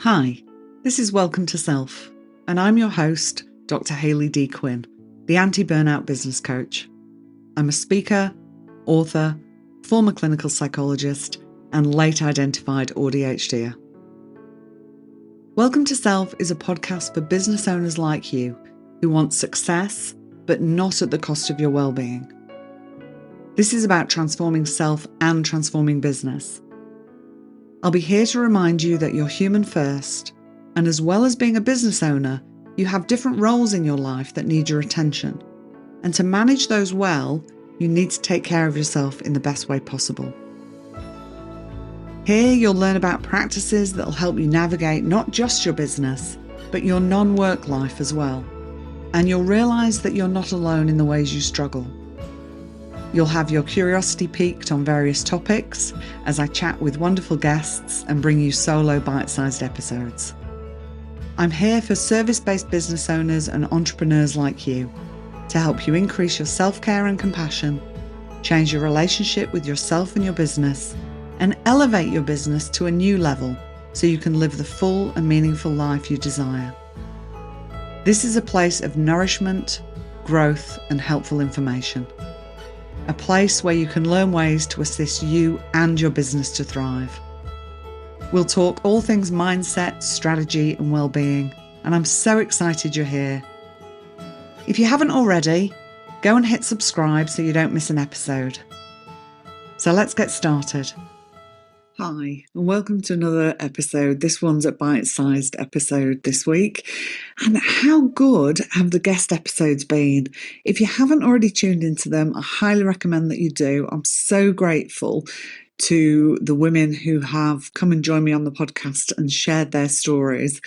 Hi, this is Welcome to Self, and I'm your host, Dr. Hayley D. Quinn, the anti-burnout business coach. I'm a speaker, author, former clinical psychologist, and late identified ADHDer. Welcome to Self is a podcast for business owners like you who want success, but not at the cost of your well-being. This is about transforming self and transforming business. I'll be here to remind you that you're human first, and as well as being a business owner, you have different roles in your life that need your attention. And to manage those well, you need to take care of yourself in the best way possible. Here you'll learn about practices that'll help you navigate not just your business, but your non-work life as well. And you'll realise that you're not alone in the ways you struggle. You'll have your curiosity piqued on various topics as I chat with wonderful guests and bring you solo bite-sized episodes. I'm here for service-based business owners and entrepreneurs like you to help you increase your self-care and compassion, change your relationship with yourself and your business, and elevate your business to a new level so you can live the full and meaningful life you desire. This is a place of nourishment, growth, and helpful information. A place where you can learn ways to assist you and your business to thrive. We'll talk all things mindset, strategy, and well-being, and I'm so excited you're here. If you haven't already, go and hit subscribe so you don't miss an episode. So let's get started. Hi, and welcome to another episode. This one's a bite-sized episode this week. And how good have the guest episodes been? If you haven't already tuned into them, I highly recommend that you do. I'm so grateful to the women who have come and joined me on the podcast and shared their stories,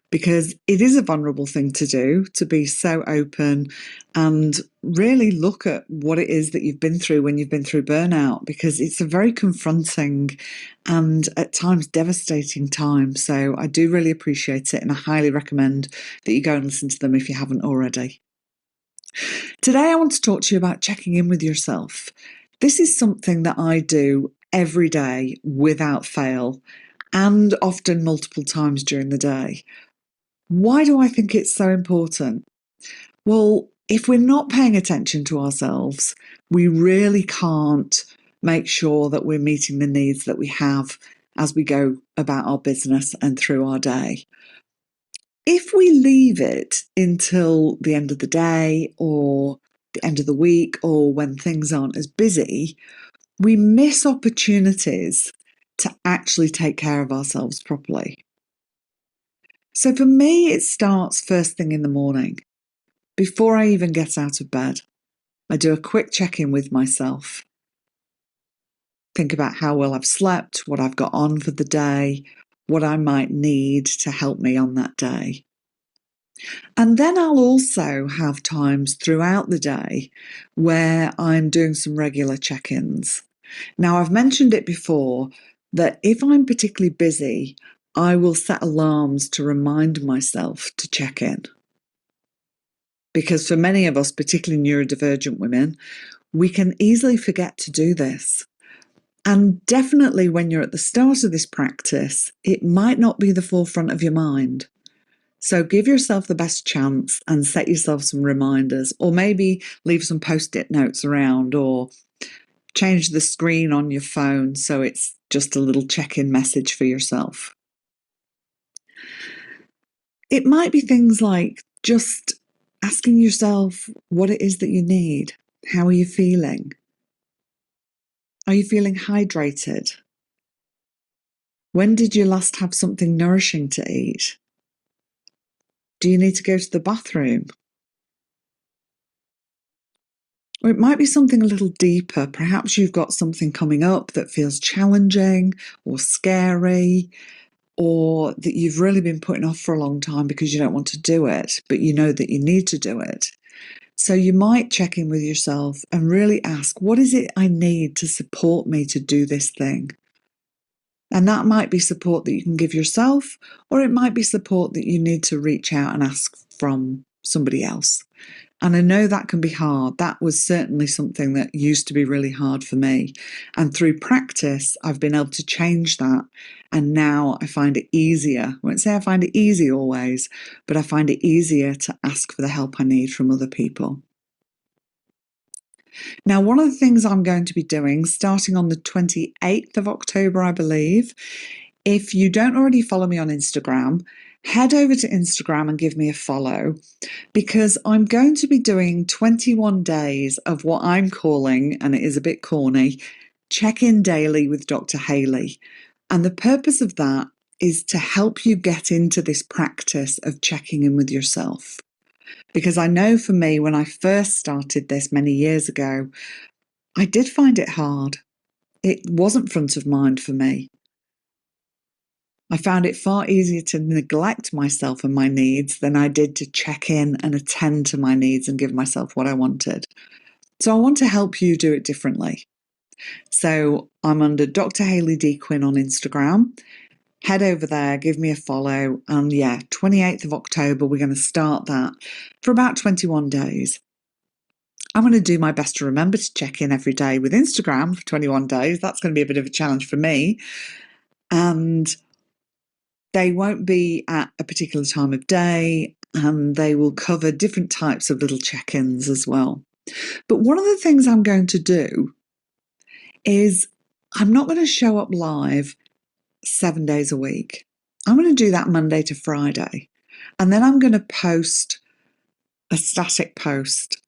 because it is a vulnerable thing to do, to be so open and really look at what it is that you've been through when you've been through burnout, because it's a very confronting and at times devastating time. So I do really appreciate it, and I highly recommend that you go and listen to them if you haven't already. Today I want to talk to you about checking in with yourself. This is something that I do every day without fail, and often multiple times during the day. Why do I think it's so important? Well, if we're not paying attention to ourselves, we really can't make sure that we're meeting the needs that we have as we go about our business and through our day. If we leave it until the end of the day or the end of the week or when things aren't as busy, we miss opportunities to actually take care of ourselves properly. So for me, it starts first thing in the morning. Before I even get out of bed, I do a quick check-in with myself. Think about how well I've slept, what I've got on for the day, what I might need to help me on that day. And then I'll also have times throughout the day where I'm doing some regular check-ins. Now, I've mentioned it before that if I'm particularly busy, I will set alarms to remind myself to check in. Because for many of us, particularly neurodivergent women, we can easily forget to do this. And definitely when you're at the start of this practice, it might not be the forefront of your mind. So give yourself the best chance and set yourself some reminders, or maybe leave some post-it notes around, or change the screen on your phone so it's just a little check-in message for yourself. It might be things like just asking yourself what it is that you need. How are you feeling? Are you feeling hydrated? When did you last have something nourishing to eat? Do you need to go to the bathroom? Or it might be something a little deeper. Perhaps you've got something coming up that feels challenging or scary, or that you've really been putting off for a long time because you don't want to do it, but you know that you need to do it. So you might check in with yourself and really ask, what is it I need to support me to do this thing? And that might be support that you can give yourself, or it might be support that you need to reach out and ask from somebody else. And I know that can be hard. That was certainly something that used to be really hard for me. And through practice, I've been able to change that. And now I find it easier. I won't say I find it easy always, but I find it easier to ask for the help I need from other people. Now, one of the things I'm going to be doing starting on the 28th of October, I believe, if you don't already follow me on Instagram, head over to Instagram and give me a follow, because I'm going to be doing 21 days of what I'm calling, and it is a bit corny, check-in daily with Dr. Hayley. And the purpose of that is to help you get into this practice of checking in with yourself. Because I know for me, when I first started this many years ago, I did find it hard. It wasn't front of mind for me. I found it far easier to neglect myself and my needs than I did to check in and attend to my needs and give myself what I wanted. So I want to help you do it differently. So I'm under Dr. Hayley D. Quinn on Instagram. Head over there, give me a follow. And 28th of October, we're going to start that for about 21 days. I'm going to do my best to remember to check in every day with Instagram for 21 days. That's going to be a bit of a challenge for me. And they won't be at a particular time of day, and they will cover different types of little check-ins as well. But one of the things I'm going to do is I'm not going to show up live 7 days a week. I'm going to do that Monday to Friday. And then I'm going to post a static post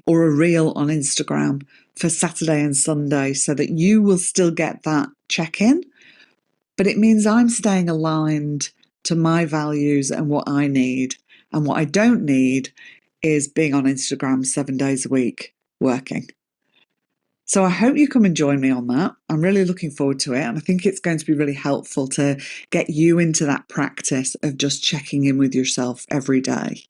or a reel on Instagram for Saturday and Sunday so that you will still get that check-in. But it means I'm staying aligned to my values and what I need. And what I don't need is being on Instagram 7 days a week working. So I hope you come and join me on that. I'm really looking forward to it. And I think it's going to be really helpful to get you into that practice of just checking in with yourself every day.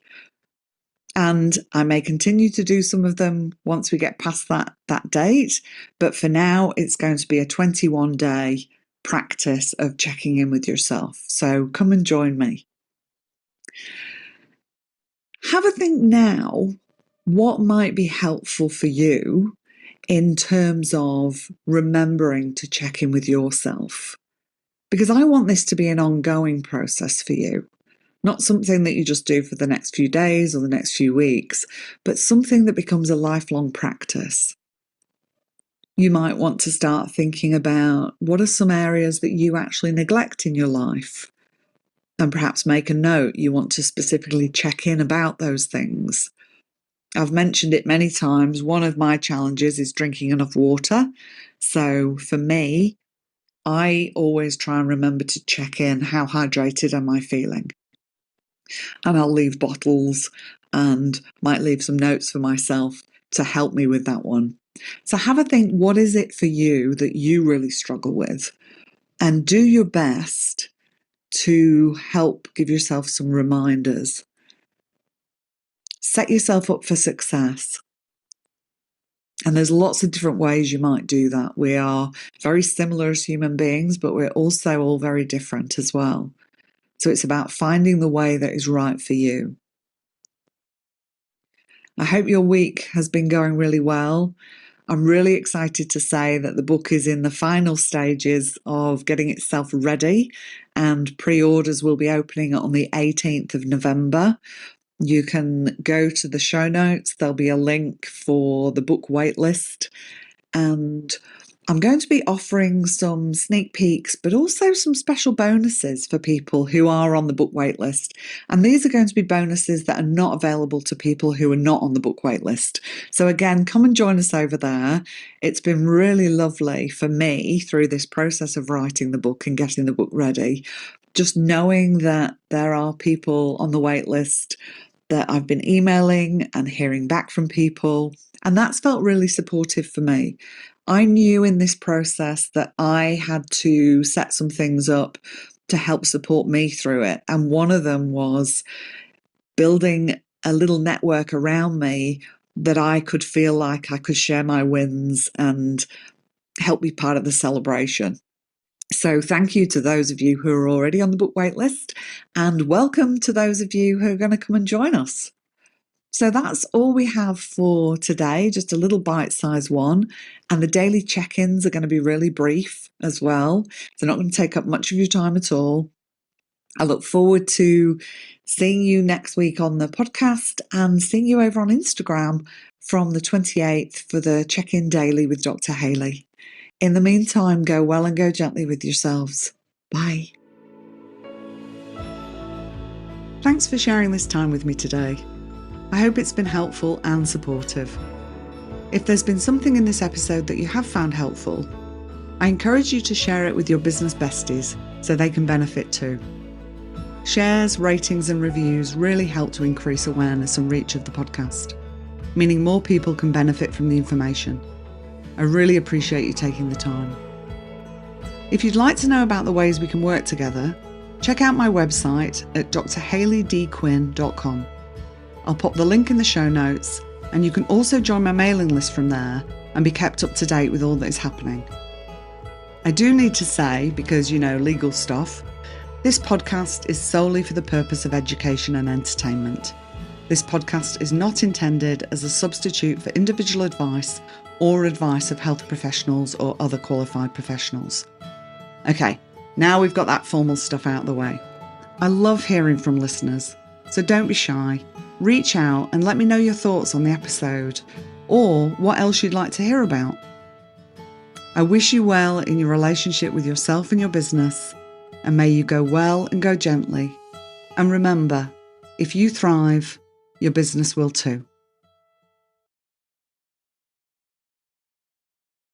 And I may continue to do some of them once we get past that date. But for now, it's going to be a 21-day practice of checking in with yourself. So come and join me. Have a think now what might be helpful for you in terms of remembering to check in with yourself. Because I want this to be an ongoing process for you, not something that you just do for the next few days or the next few weeks, but something that becomes a lifelong practice. You might want to start thinking about what are some areas that you actually neglect in your life, and perhaps make a note you want to specifically check in about those things. I've mentioned it many times. One of my challenges is drinking enough water. So for me, I always try and remember to check in. How hydrated am I feeling? And I'll leave bottles and might leave some notes for myself to help me with that one. So have a think, what is it for you that you really struggle with? And do your best to help give yourself some reminders. Set yourself up for success. And there's lots of different ways you might do that. We are very similar as human beings, but we're also all very different as well. So it's about finding the way that is right for you. I hope your week has been going really well. I'm really excited to say that the book is in the final stages of getting itself ready, and pre-orders will be opening on the 18th of November. You can go to the show notes. There'll be a link for the book waitlist. And I'm going to be offering some sneak peeks, but also some special bonuses for people who are on the book waitlist. And these are going to be bonuses that are not available to people who are not on the book waitlist. So again, come and join us over there. It's been really lovely for me through this process of writing the book and getting the book ready, just knowing that there are people on the waitlist that I've been emailing and hearing back from people. And that's felt really supportive for me. I knew in this process that I had to set some things up to help support me through it. And one of them was building a little network around me that I could feel like I could share my wins and help be part of the celebration. So thank you to those of you who are already on the book waitlist, and welcome to those of you who are going to come and join us. So that's all we have for today, just a little bite-sized one. And the daily check-ins are going to be really brief as well. They're not going to take up much of your time at all. I look forward to seeing you next week on the podcast and seeing you over on Instagram from the 28th for the check-in daily with Dr. Hayley. In the meantime, go well and go gently with yourselves. Bye. Thanks for sharing this time with me today. I hope it's been helpful and supportive. If there's been something in this episode that you have found helpful, I encourage you to share it with your business besties so they can benefit too. Shares, ratings and reviews really help to increase awareness and reach of the podcast, meaning more people can benefit from the information. I really appreciate you taking the time. If you'd like to know about the ways we can work together, check out my website at drhayleydquinn.com. I'll pop the link in the show notes, and you can also join my mailing list from there and be kept up to date with all that is happening. I do need to say, because legal stuff, this podcast is solely for the purpose of education and entertainment. This podcast is not intended as a substitute for individual advice or advice of health professionals or other qualified professionals. Okay, now we've got that formal stuff out of the way. I love hearing from listeners, so don't be shy. Reach out and let me know your thoughts on the episode or what else you'd like to hear about. I wish you well in your relationship with yourself and your business, and may you go well and go gently. And remember, if you thrive, your business will too.